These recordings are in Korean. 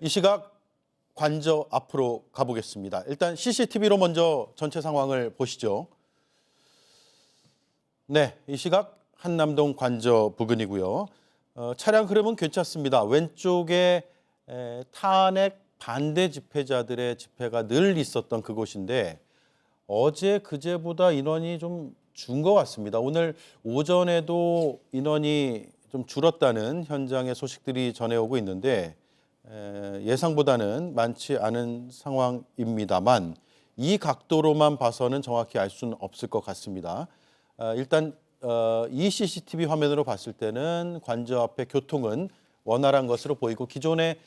이 시각 관저 앞으로 가보겠습니다. 일단 CCTV로 먼저 전체 상황을 보시죠. 네, 이 시각 한남동 관저 부근이고요. 차량 흐름은 괜찮습니다. 왼쪽에 탄핵 반대 집회자들의 집회가 늘 있었던 그곳인데 어제 그제보다 인원이 좀 준 것 같습니다. 오늘 오전에도 인원이 좀 줄었다는 현장의 소식들이 전해오고 있는데 예상보다는 많지 않은 상황입니다만 이 각도로만 봐서는 정확히 알 수는 없을 것 같습니다. 일단 이 CCTV 화면으로 봤을 때는 관저 앞의 교통은 원활한 것으로 보이고 기존에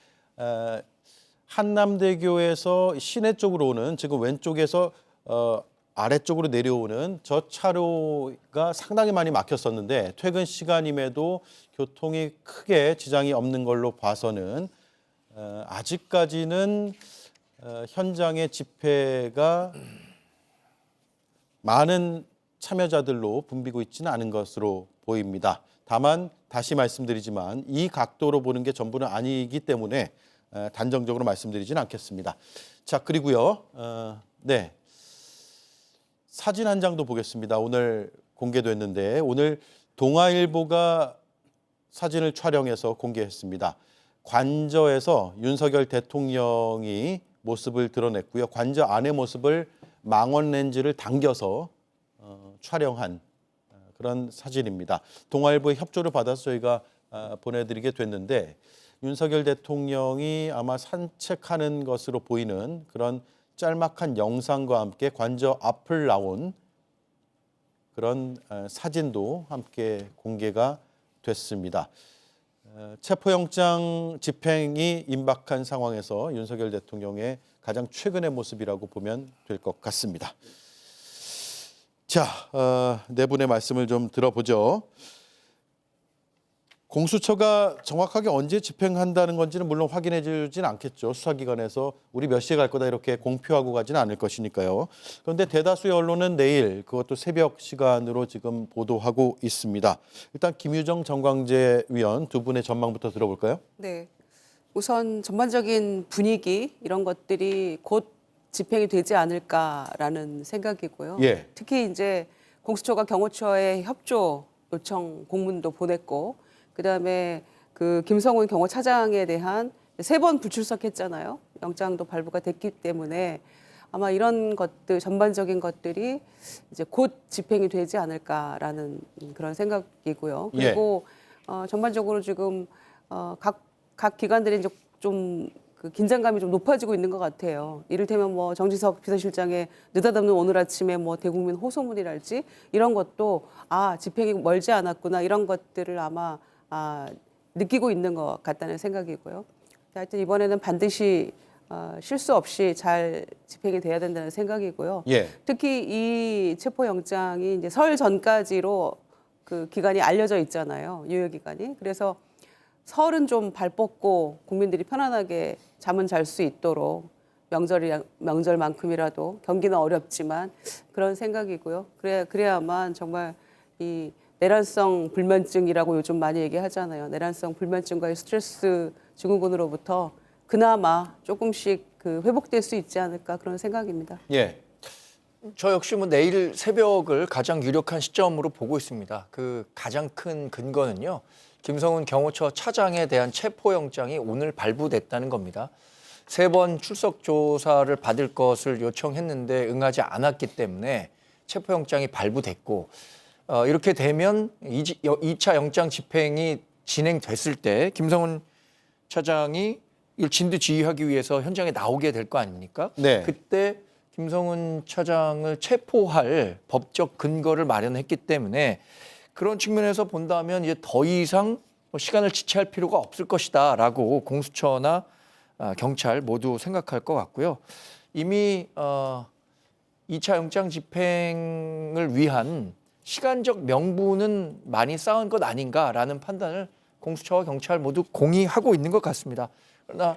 한남대교에서 시내 쪽으로 오는 지금 왼쪽에서 아래쪽으로 내려오는 저 차로가 상당히 많이 막혔었는데 퇴근 시간임에도 교통이 크게 지장이 없는 걸로 봐서는 아직까지는 현장의 집회가 많은 참여자들로 붐비고 있지는 않은 것으로 보입니다. 다만 다시 말씀드리지만 이 각도로 보는 게 전부는 아니기 때문에 단정적으로 말씀드리지는 않겠습니다. 자, 그리고요. 네. 사진 한 장도 보겠습니다. 오늘 공개됐는데 오늘 동아일보가 사진을 촬영해서 공개했습니다. 관저에서 윤석열 대통령이 모습을 드러냈고요. 관저 안의 모습을 망원 렌즈를 당겨서 촬영한 그런 사진입니다. 동아일보의 협조를 받아서 저희가 보내드리게 됐는데 윤석열 대통령이 아마 산책하는 것으로 보이는 그런 짤막한 영상과 함께 관저 앞을 나온 그런 사진도 함께 공개가 됐습니다. 체포영장 집행이 임박한 상황에서 윤석열 대통령의 가장 최근의 모습이라고 보면 될 것 같습니다. 자, 네 분의 말씀을 좀 들어보죠. 공수처가 정확하게 언제 집행한다는 건지는 물론 확인해 주진 않겠죠. 수사기관에서 우리 몇 시에 갈 거다 이렇게 공표하고 가지는 않을 것이니까요. 그런데 대다수의 언론은 내일 그것도 새벽 시간으로 지금 보도하고 있습니다. 일단 김유정 정광재 위원 두 분의 전망부터 들어볼까요? 네, 우선 전반적인 분위기 이런 것들이 곧 집행이 되지 않을까라는 생각이고요. 예. 특히 이제 공수처가 경호처에 협조 요청 공문도 보냈고 그다음에 그 김성훈 경호차장에 대한 3번 불출석했잖아요. 영장도 발부가 됐기 때문에 아마 이런 것들 전반적인 것들이 이제 곧 집행이 되지 않을까라는 그런 생각이고요. 그리고 전반적으로 지금 각 기관들이 이제 좀 그 긴장감이 좀 높아지고 있는 것 같아요. 이를테면 뭐 정진석 비서실장의 느닷없는 오늘 아침에 뭐 대국민 호소문이랄지 이런 것도 집행이 멀지 않았구나 이런 것들을 아마 느끼고 있는 것 같다는 생각이고요. 하여튼 이번에는 반드시 실수 없이 잘 집행이 돼야 된다는 생각이고요. 예. 특히 이 체포영장이 이제 설 전까지로 그 기간이 알려져 있잖아요. 유효 기간이. 그래서 설은 좀 발 뻗고 국민들이 편안하게 잠은 잘 수 있도록 명절만큼이라도 경기는 어렵지만 그런 생각이고요. 그래야만 정말 이 내란성 불면증이라고 요즘 많이 얘기하잖아요. 내란성 불면증과의 스트레스 증후군으로부터 그나마 조금씩 그 회복될 수 있지 않을까 그런 생각입니다. 예. 저 역시 뭐 내일 새벽을 가장 유력한 시점으로 보고 있습니다. 그 가장 큰 근거는요. 김성훈 경호처 차장에 대한 체포영장이 오늘 발부됐다는 겁니다. 3번 출석 조사를 받을 것을 요청했는데 응하지 않았기 때문에 체포영장이 발부됐고 이렇게 되면 2차 영장 집행이 진행됐을 때 김성훈 차장이 이걸 진두지휘하기 위해서 현장에 나오게 될 거 아닙니까? 네. 그때 김성훈 차장을 체포할 법적 근거를 마련했기 때문에 그런 측면에서 본다면 이제 더 이상 시간을 지체할 필요가 없을 것이다라고 공수처나 경찰 모두 생각할 것 같고요. 이미 2차 영장 집행을 위한 시간적 명분은 많이 쌓은 것 아닌가라는 판단을 공수처와 경찰 모두 공유하고 있는 것 같습니다. 그러나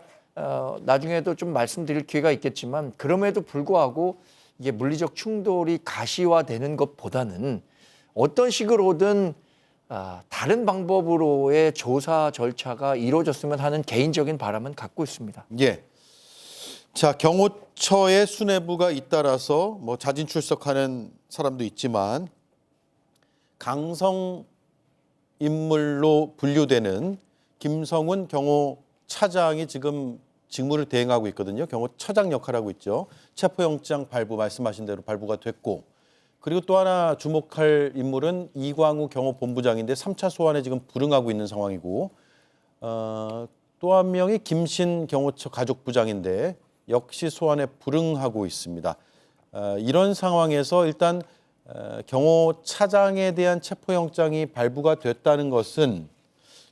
나중에도 좀 말씀드릴 기회가 있겠지만 그럼에도 불구하고 이게 물리적 충돌이 가시화되는 것보다는 어떤 식으로든 다른 방법으로의 조사 절차가 이루어졌으면 하는 개인적인 바람은 갖고 있습니다. 예. 자, 경호처의 수뇌부가 잇따라서 뭐 자진 출석하는 사람도 있지만 강성 인물로 분류되는 김성훈 경호차장이 지금 직무를 대행하고 있거든요. 경호처장 역할을 하고 있죠. 체포영장 발부 말씀하신 대로 발부가 됐고, 그리고 또 하나 주목할 인물은 이광우 경호본부장인데 3차 소환에 지금 불응하고 있는 상황이고, 또 한 명이 김신 경호처 가족부장인데 역시 소환에 불응하고 있습니다. 이런 상황에서 일단 경호차장에 대한 체포영장이 발부가 됐다는 것은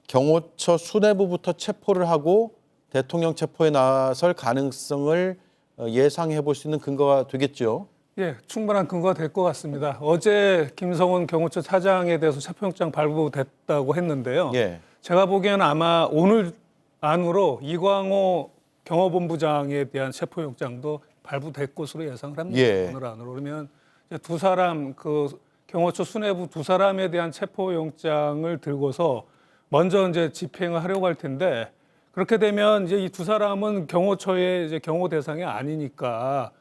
경호처 수뇌부부터 체포를 하고 대통령 체포에 나설 가능성을 예상해 볼 수 있는 근거가 되겠죠. 예, 충분한 근거가 될 것 같습니다. 어제 김성훈 경호처 차장에 대해서 체포영장 발부됐다고 했는데요. 예. 제가 보기에는 아마 오늘 안으로 이광호 경호본부장에 대한 체포영장도 발부될 것으로 예상을 합니다. 예. 오늘 안으로. 그러면 이제 두 사람, 그 경호처 수뇌부 두 사람에 대한 체포영장을 들고서 먼저 이제 집행을 하려고 할 텐데, 그렇게 되면 이제 이 두 사람은 경호처의 이제 경호 대상이 아니니까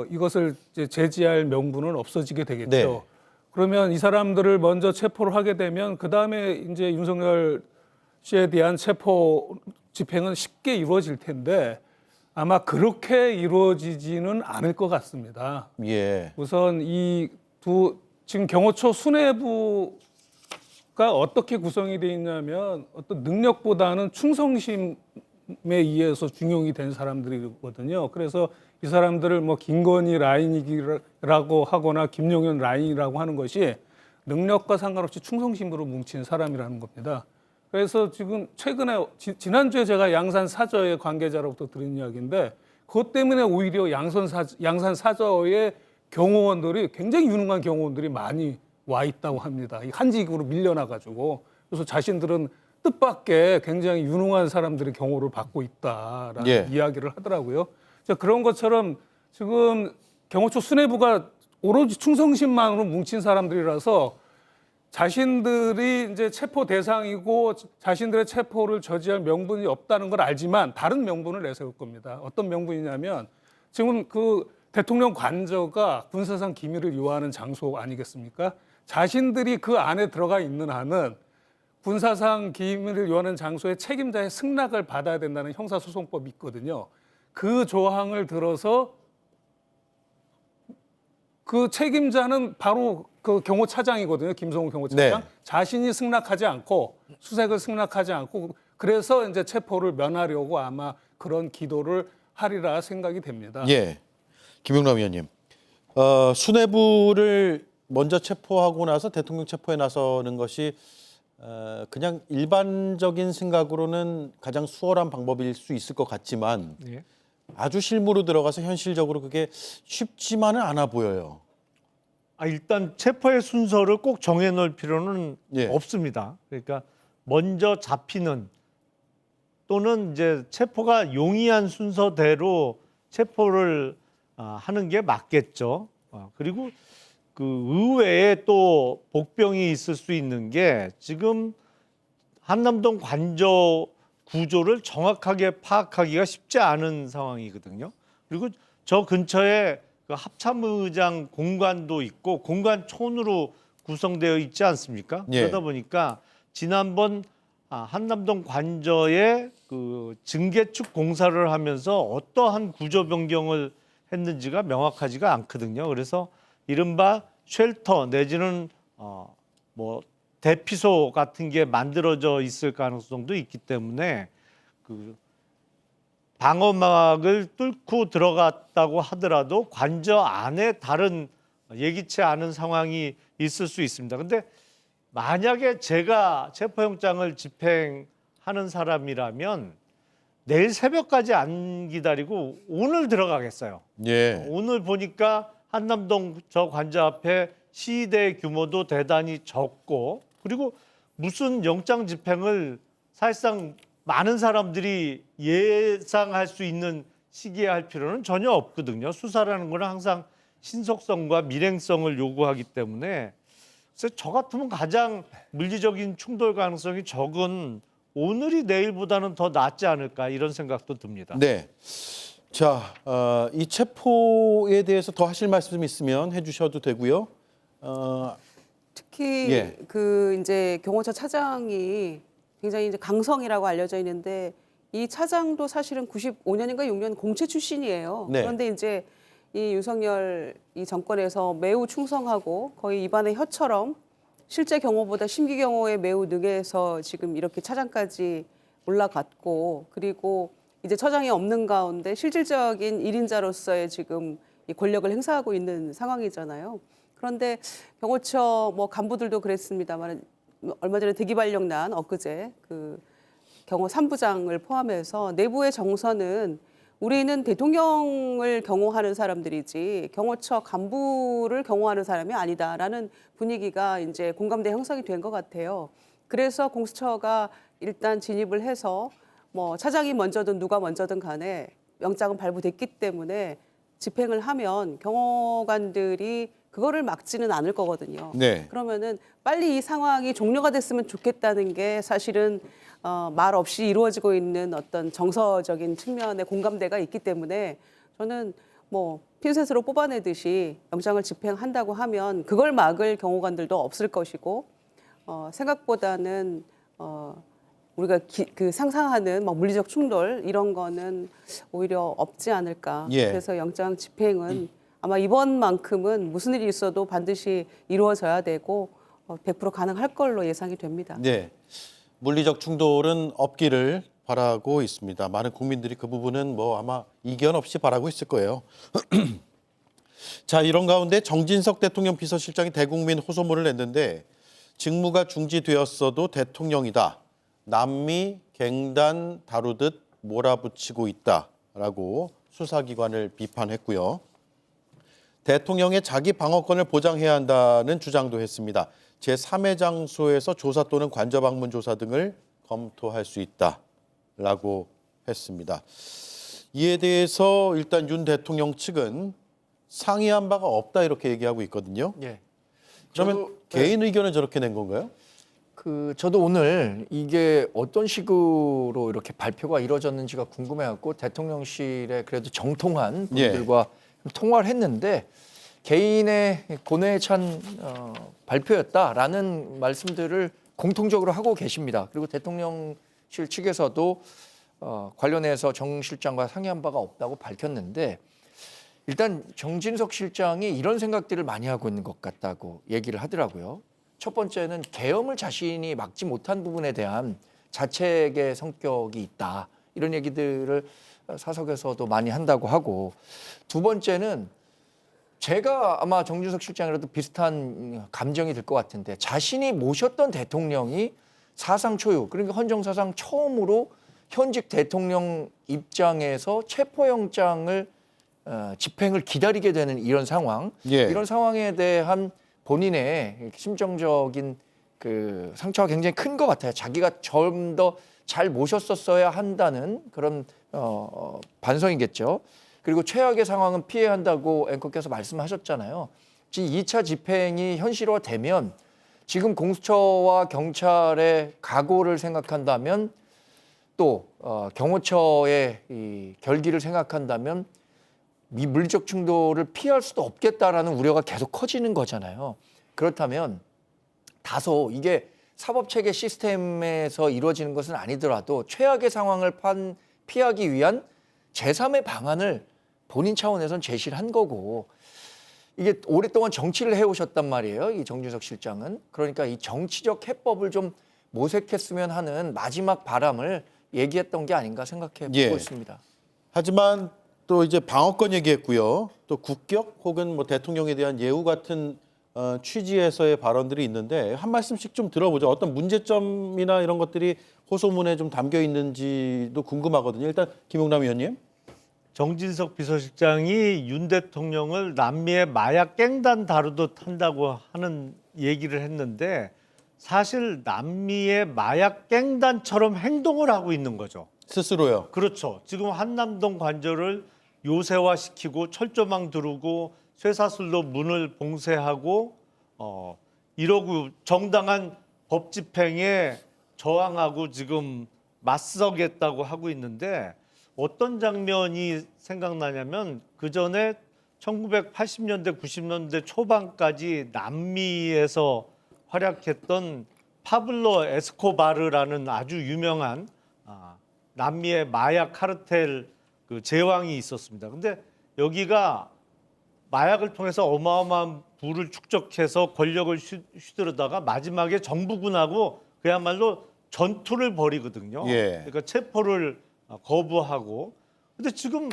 이것을 이제 제지할 명분은 없어지게 되겠죠. 네. 그러면 이 사람들을 먼저 체포를 하게 되면 그 다음에 이제 윤석열 씨에 대한 체포 집행은 쉽게 이루어질 텐데 아마 그렇게 이루어지지는 않을 것 같습니다. 예. 우선 이 지금 경호처 수뇌부가 어떻게 구성이 되어 있냐면 어떤 능력보다는 충성심에 의해서 중용이 된 사람들이거든요. 그래서 이 사람들을 뭐 김건희 라인이라고 하거나 김용현 라인이라고 하는 것이 능력과 상관없이 충성심으로 뭉친 사람이라는 겁니다. 그래서 지금 최근에 지난주에 제가 양산 사저의 관계자로부터 들은 이야기인데 그것 때문에 오히려 양산 사저의 경호원들이 굉장히 유능한 경호원들이 많이 와 있다고 합니다. 이 한직으로 밀려나가지고 그래서 자신들은 뜻밖의 굉장히 유능한 사람들의 경호를 받고 있다라는 예. 이야기를 하더라고요. 그런 것처럼 지금 경호처 수뇌부가 오로지 충성심만으로 뭉친 사람들이라서 자신들이 이제 체포 대상이고 자신들의 체포를 저지할 명분이 없다는 걸 알지만 다른 명분을 내세울 겁니다. 어떤 명분이냐면 지금 그 대통령 관저가 군사상 기밀을 요하는 장소 아니겠습니까? 자신들이 그 안에 들어가 있는 한은 군사상 기밀을 요하는 장소의 책임자의 승낙을 받아야 된다는 형사소송법이 있거든요. 그 조항을 들어서 그 책임자는 바로 그 경호차장이거든요. 김성훈 경호차장. 네. 자신이 승낙하지 않고 수색을 승낙하지 않고 그래서 이제 체포를 면하려고 아마 그런 기도를 하리라 생각이 됩니다. 예. 김용남 위원님. 수뇌부를 먼저 체포하고 나서 대통령 체포에 나서는 것이 그냥 일반적인 생각으로는 가장 수월한 방법일 수 있을 것 같지만 예. 아주 실무로 들어가서 현실적으로 그게 쉽지만은 않아 보여요. 일단 체포의 순서를 꼭 정해놓을 필요는 예. 없습니다. 그러니까 먼저 잡히는 또는 이제 체포가 용이한 순서대로 체포를 하는 게 맞겠죠. 그리고 그 의외에 또 복병이 있을 수 있는 게 지금 한남동 관저 구조를 정확하게 파악하기가 쉽지 않은 상황이거든요. 그리고 저 근처에 그 합참의장 공관도 있고 공관촌으로 구성되어 있지 않습니까? 예. 그러다 보니까 지난번 한남동 관저에 그 증개축 공사를 하면서 어떠한 구조 변경을 했는지가 명확하지가 않거든요. 그래서 이른바 쉘터 내지는 뭐 대피소 같은 게 만들어져 있을 가능성도 있기 때문에 그 방어막을 뚫고 들어갔다고 하더라도 관저 안에 다른 예기치 않은 상황이 있을 수 있습니다. 근데 만약에 제가 체포영장을 집행하는 사람이라면 내일 새벽까지 안 기다리고 오늘 들어가겠어요. 예. 오늘 보니까 한남동 저 관저 앞에 시위대 규모도 대단히 적고 그리고 무슨 영장 집행을 사실상 많은 사람들이 예상할 수 있는 시기에 할 필요는 전혀 없거든요. 수사라는 건 항상 신속성과 밀행성을 요구하기 때문에 그래서 저 같으면 가장 물리적인 충돌 가능성이 적은 오늘이 내일보다는 더 낫지 않을까 이런 생각도 듭니다. 네. 자, 이 체포에 대해서 더 하실 말씀 있으면 해주셔도 되고요. 특히 예. 그 이제 경호처 차장이 굉장히 이제 강성이라고 알려져 있는데 이 차장도 사실은 95년인가 6년 공채 출신이에요. 네. 그런데 이제 이 윤석열 이 정권에서 매우 충성하고 거의 입안의 혀처럼 실제 경호보다 심기 경호에 매우 능해서 지금 이렇게 차장까지 올라갔고 그리고 이제 처장이 없는 가운데 실질적인 일인자로서의 지금 이 권력을 행사하고 있는 상황이잖아요. 그런데 경호처 뭐 간부들도 그랬습니다만 얼마 전에 대기발령 난 엊그제 그 경호 3부장을 포함해서 내부의 정서는 우리는 대통령을 경호하는 사람들이지 경호처 간부를 경호하는 사람이 아니다라는 분위기가 이제 공감대 형성이 된 것 같아요. 그래서 공수처가 일단 진입을 해서 뭐 차장이 먼저든 누가 먼저든 간에 영장은 발부됐기 때문에 집행을 하면 경호관들이 그거를 막지는 않을 거거든요. 네. 그러면은 빨리 이 상황이 종료가 됐으면 좋겠다는 게 사실은 말 없이 이루어지고 있는 어떤 정서적인 측면의 공감대가 있기 때문에 저는 뭐 핀셋으로 뽑아내듯이 영장을 집행한다고 하면 그걸 막을 경호관들도 없을 것이고 생각보다는 우리가 그 상상하는 막 물리적 충돌 이런 거는 오히려 없지 않을까. 예. 그래서 영장 집행은 아마 이번만큼은 무슨 일이 있어도 반드시 이루어져야 되고 100% 가능할 걸로 예상이 됩니다. 네. 물리적 충돌은 없기를 바라고 있습니다. 많은 국민들이 그 부분은 뭐 아마 이견 없이 바라고 있을 거예요. 자, 이런 가운데 정진석 대통령 비서실장이 대국민 호소문을 냈는데 직무가 중지되었어도 대통령이다. 남미 갱단 다루듯 몰아붙이고 있다라고 수사기관을 비판했고요. 대통령의 자기 방어권을 보장해야 한다는 주장도 했습니다. 제3의 장소에서 조사 또는 관저 방문 조사 등을 검토할 수 있다라고 했습니다. 이에 대해서 일단 윤 대통령 측은 상의한 바가 없다 이렇게 얘기하고 있거든요. 예. 그러면 저도, 개인 의견을 저렇게 낸 건가요? 저도 오늘 이게 어떤 식으로 이렇게 발표가 이루어졌는지가 궁금해갖고 대통령실에 그래도 정통한 분들과 통화를 했는데 개인의 고뇌에 찬 발표였다라는 말씀들을 공통적으로 하고 계십니다. 그리고 대통령실 측에서도 관련해서 정 실장과 상의한 바가 없다고 밝혔는데 일단 정진석 실장이 이런 생각들을 많이 하고 있는 것 같다고 얘기를 하더라고요. 첫 번째는 계엄을 자신이 막지 못한 부분에 대한 자책의 성격이 있다. 이런 얘기들을 사석에서도 많이 한다고 하고 두 번째는 제가 아마 정진석 실장이라도 비슷한 감정이 들 것 같은데 자신이 모셨던 대통령이 사상 초유 그러니까 헌정사상 처음으로 현직 대통령 입장에서 체포영장을 집행을 기다리게 되는 이런 상황 이런 상황에 대한 본인의 심정적인 그 상처가 굉장히 큰 것 같아요. 자기가 좀 더 잘 모셨었어야 한다는 그런 반성이겠죠. 그리고 최악의 상황은 피해야 한다고 앵커께서 말씀하셨잖아요. 지금 2차 집행이 현실화되면 지금 공수처와 경찰의 각오를 생각한다면 또 경호처의 이 결기를 생각한다면 이 물리적 충돌을 피할 수도 없겠다라는 우려가 계속 커지는 거잖아요. 그렇다면 다소 이게 사법체계 시스템에서 이루어지는 것은 아니더라도 최악의 상황을 피하기 위한 제3의 방안을 본인 차원에서는 제시를 한 거고 이게 오랫동안 정치를 해오셨단 말이에요. 이 정진석 실장은. 그러니까 이 정치적 해법을 좀 모색했으면 하는 마지막 바람을 얘기했던 게 아닌가 생각해 보고 있습니다. 하지만 또 이제 방어권 얘기했고요. 또 국격 혹은 뭐 대통령에 대한 예우 같은 취지에서의 발언들이 있는데 한 말씀씩 좀 들어보죠. 어떤 문제점이나 이런 것들이 호소문에 좀 담겨 있는지도 궁금하거든요. 일단 김용남 의원님. 정진석 비서실장이 윤 대통령을 남미의 마약 갱단 다루듯 한다고 하는 얘기를 했는데 사실 남미의 마약 갱단처럼 행동을 하고 있는 거죠. 스스로요. 그렇죠. 지금 한남동 관저를 요새화시키고 철조망 두르고 쇠사슬로 문을 봉쇄하고 이러고 정당한 법 집행에 저항하고 지금 맞서겠다고 하고 있는데 어떤 장면이 생각나냐면 그 전에 1980년대 90년대 초반까지 남미에서 활약했던 파블로 에스코바르라는 아주 유명한 남미의 마약 카르텔 그 제왕이 있었습니다. 근데 여기가 마약을 통해서 어마어마한 부를 축적해서 권력을 휘두르다가 마지막에 정부군하고 그야말로 전투를 벌이거든요. 예. 그러니까 체포를 거부하고. 근데 지금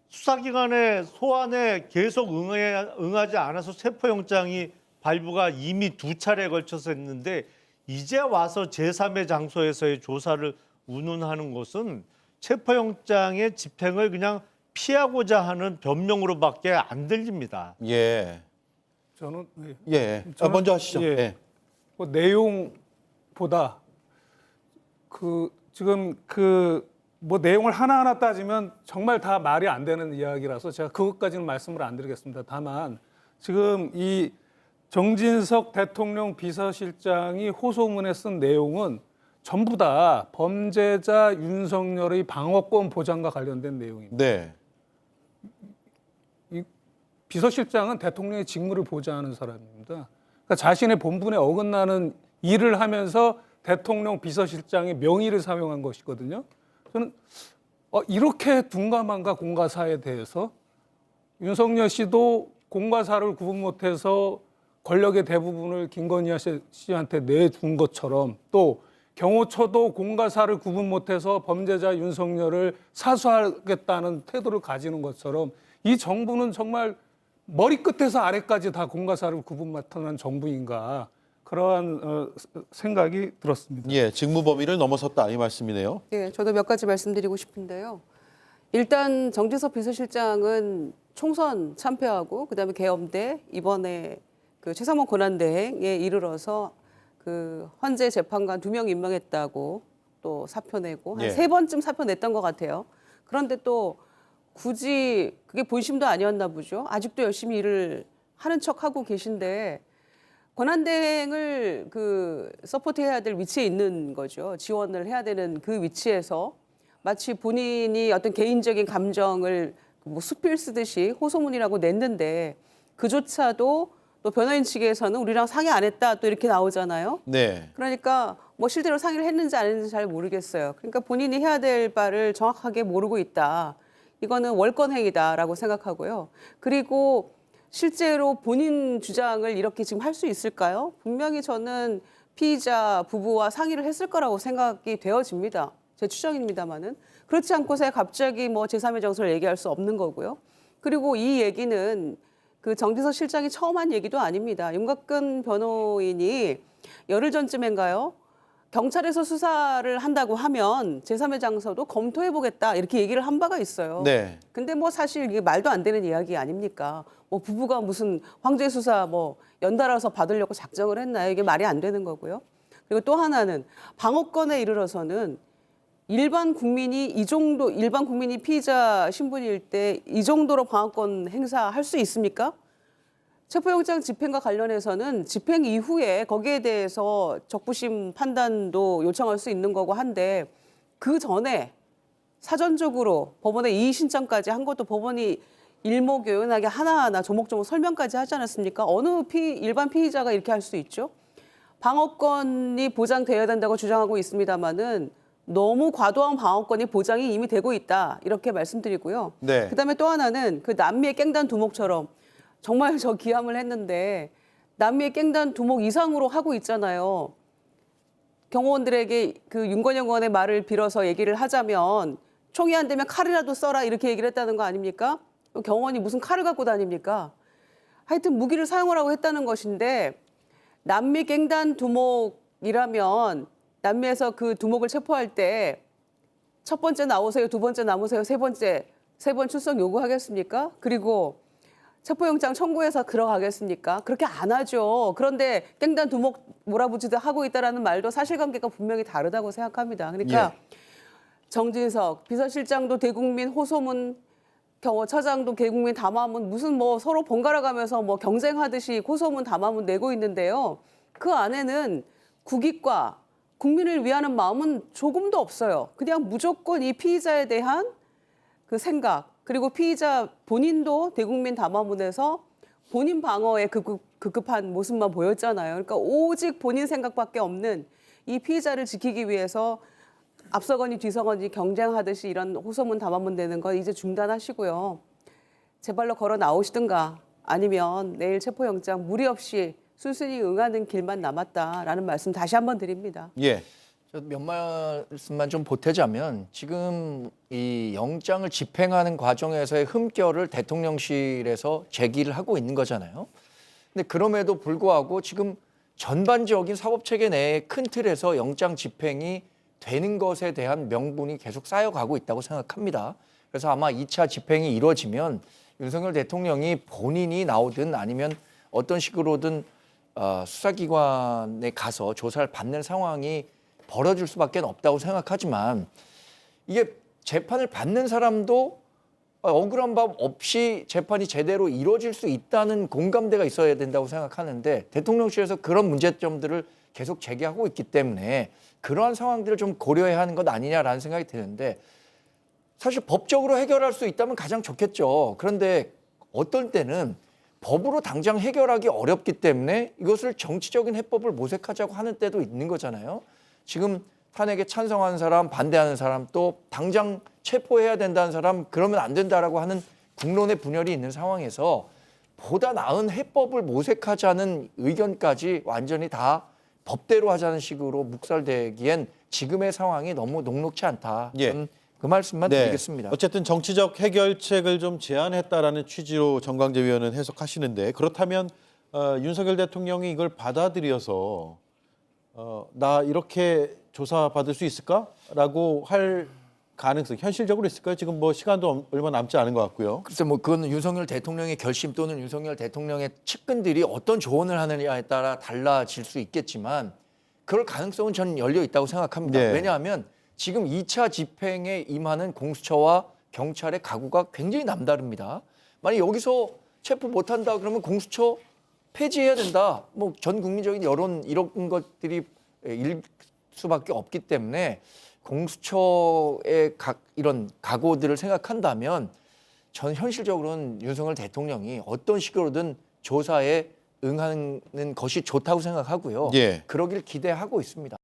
수사기관의 소환에 계속 응하지 않아서 체포영장이 발부가 이미 2차례에 걸쳐서 했는데 이제 와서 제3의 장소에서의 조사를 운운하는 것은 체포영장의 집행을 그냥 피하고자 하는 변명으로밖에 안 들립니다. 예. 저는 예. 저는- 먼저 하시죠. 예. 예. 뭐 내용보다 지금 뭐 내용을 하나하나 따지면 정말 다 말이 안 되는 이야기라서 제가 그것까지는 말씀을 안 드리겠습니다. 다만 지금 이 정진석 대통령 비서실장이 호소문에 쓴 내용은 전부 다 범죄자 윤석열의 방어권 보장과 관련된 내용입니다. 네. 이 비서실장은 대통령의 직무를 보좌하는 사람입니다. 그러니까 자신의 본분에 어긋나는 일을 하면서 대통령 비서실장의 명의를 사용한 것이거든요. 저는 이렇게 둔감한가 공과사에 대해서 윤석열 씨도 공과사를 구분 못해서 권력의 대부분을 김건희 씨한테 내준 것처럼 또 경호처도 공과사를 구분 못해서 범죄자 윤석열을 사수하겠다는 태도를 가지는 것처럼 이 정부는 정말 머리끝에서 아래까지 다 공과사를 구분 맡아낸 정부인가 그러한 생각이 들었습니다. 예. 직무 범위를 넘어섰다 이 말씀이네요. 예, 저도 몇 가지 말씀드리고 싶은데요. 일단 정진석 비서실장은 총선 참패하고 그다음에 계엄대 이번에 그 최상목 권한대행에 이르러서 그 헌재 재판관 2명 임명했다고 또 사표 내고 한 예. 3번쯤 사표 냈던 것 같아요. 그런데 또 굳이 그게 본심도 아니었나 보죠. 아직도 열심히 일을 하는 척하고 계신데 권한대행을 그 서포트해야 될 위치에 있는 거죠. 지원을 해야 되는 그 위치에서 마치 본인이 어떤 개인적인 감정을 뭐 수필 쓰듯이 호소문이라고 냈는데 그조차도 또 변호인 측에서는 우리랑 상의 안 했다 또 이렇게 나오잖아요. 네. 그러니까 뭐 실제로 상의를 했는지 안 했는지 잘 모르겠어요. 그러니까 본인이 해야 될 바를 정확하게 모르고 있다. 이거는 월권행위다라고 생각하고요. 그리고 실제로 본인 주장을 이렇게 지금 할 수 있을까요? 분명히 저는 피의자 부부와 상의를 했을 거라고 생각이 되어집니다. 제 추정입니다만은. 그렇지 않고서 갑자기 뭐 제3의 정서를 얘기할 수 없는 거고요. 그리고 이 얘기는 그 정진석 실장이 처음 한 얘기도 아닙니다. 윤곽근 변호인이 열흘 전쯤인가요? 경찰에서 수사를 한다고 하면 제3의 장소도 검토해보겠다 이렇게 얘기를 한 바가 있어요. 네. 근데 뭐 사실 이게 말도 안 되는 이야기 아닙니까? 뭐 부부가 무슨 황제 수사 뭐 연달아서 받으려고 작정을 했나요? 이게 말이 안 되는 거고요. 그리고 또 하나는 방어권에 이르러서는 일반 국민이 피의자 신분일 때 이 정도로 방어권 행사할 수 있습니까? 체포영장 집행과 관련해서는 집행 이후에 거기에 대해서 적부심 판단도 요청할 수 있는 거고 한데 그 전에 사전적으로 법원에 이의 신청까지 한 것도 법원이 일목요연하게 하나하나 조목조목 설명까지 하지 않았습니까? 어느 일반 피의자가 이렇게 할 수 있죠? 방어권이 보장되어야 된다고 주장하고 있습니다마는 너무 과도한 방어권이 보장이 이미 되고 있다 이렇게 말씀드리고요. 네. 그다음에 또 하나는 그 남미의 깽단 두목처럼 정말 저 기함을 했는데 남미의 깽단 두목 이상으로 하고 있잖아요. 경호원들에게 그 윤건영 의원의 말을 빌어서 얘기를 하자면 총이 안 되면 칼이라도 써라 이렇게 얘기를 했다는 거 아닙니까? 경호원이 무슨 칼을 갖고 다닙니까? 하여튼 무기를 사용하라고 했다는 것인데 남미 깽단 두목이라면 남미에서 그 두목을 체포할 때 첫 번째 나오세요, 두 번째 나오세요, 세 번 출석 요구하겠습니까? 그리고 체포영장 청구해서 들어가겠습니까? 그렇게 안 하죠. 그런데 깽단 두목 몰아붙이듯 하고 있다라는 말도 사실관계가 분명히 다르다고 생각합니다. 그러니까 정진석 비서실장도 대국민 호소문 경호처장도 개국민 담화문 무슨 뭐 서로 번갈아 가면서 뭐 경쟁하듯이 고소문 담화문 내고 있는데요. 그 안에는 국익과 국민을 위하는 마음은 조금도 없어요. 그냥 무조건 이 피의자에 대한 그 생각, 그리고 피의자 본인도 대국민 담화문에서 본인 방어에 급급한 모습만 보였잖아요. 그러니까 오직 본인 생각밖에 없는 이 피의자를 지키기 위해서 앞서거니 뒤서거니 경쟁하듯이 이런 호소문 담화문 내는 건 이제 중단하시고요. 제발로 걸어 나오시든가 아니면 내일 체포영장 무리 없이 순순히 응하는 길만 남았다라는 말씀 다시 한번 드립니다. 예. 몇 말씀만 좀 보태자면 지금 이 영장을 집행하는 과정에서의 흠결을 대통령실에서 제기를 하고 있는 거잖아요. 근데 그럼에도 불구하고 지금 전반적인 사법체계 내의 큰 틀에서 영장 집행이 되는 것에 대한 명분이 계속 쌓여가고 있다고 생각합니다. 그래서 아마 2차 집행이 이루어지면 윤석열 대통령이 본인이 나오든 아니면 어떤 식으로든 수사기관에 가서 조사를 받는 상황이 벌어질 수밖에 없다고 생각하지만 이게 재판을 받는 사람도 억울한 법 없이 재판이 제대로 이루어질 수 있다는 공감대가 있어야 된다고 생각하는데 대통령실에서 그런 문제점들을 계속 제기하고 있기 때문에 그러한 상황들을 좀 고려해야 하는 것 아니냐라는 생각이 드는데 사실 법적으로 해결할 수 있다면 가장 좋겠죠. 그런데 어떨 때는 법으로 당장 해결하기 어렵기 때문에 이것을 정치적인 해법을 모색하자고 하는 때도 있는 거잖아요. 지금 탄핵에 찬성하는 사람, 반대하는 사람, 또 당장 체포해야 된다는 사람, 그러면 안 된다라고 하는 국론의 분열이 있는 상황에서 보다 나은 해법을 모색하자는 의견까지 완전히 다 법대로 하자는 식으로 묵살되기엔 지금의 상황이 너무 녹록치 않다. 예. 저는 그 말씀만 드리겠습니다. 어쨌든 정치적 해결책을 좀 제안했다라는 취지로 정광재 위원은 해석하시는데 그렇다면 윤석열 대통령이 이걸 받아들여서 나 이렇게 조사받을 수 있을까라고 할 가능성 현실적으로 있을까요? 지금 뭐 시간도 얼마 남지 않은 것 같고요. 글쎄 뭐 그건 윤석열 대통령의 결심 또는 윤석열 대통령의 측근들이 어떤 조언을 하느냐에 따라 달라질 수 있겠지만 그럴 가능성은 저는 열려 있다고 생각합니다. 네. 왜냐하면 지금 2차 집행에 임하는 공수처와 경찰의 각오가 굉장히 남다릅니다. 만약 여기서 체포 못한다 그러면 공수처 폐지해야 된다. 뭐 전 국민적인 여론 이런 것들이 일 수밖에 없기 때문에 공수처의 이런 각오들을 생각한다면 저는 현실적으로는 윤석열 대통령이 어떤 식으로든 조사에 응하는 것이 좋다고 생각하고요. 예. 그러길 기대하고 있습니다.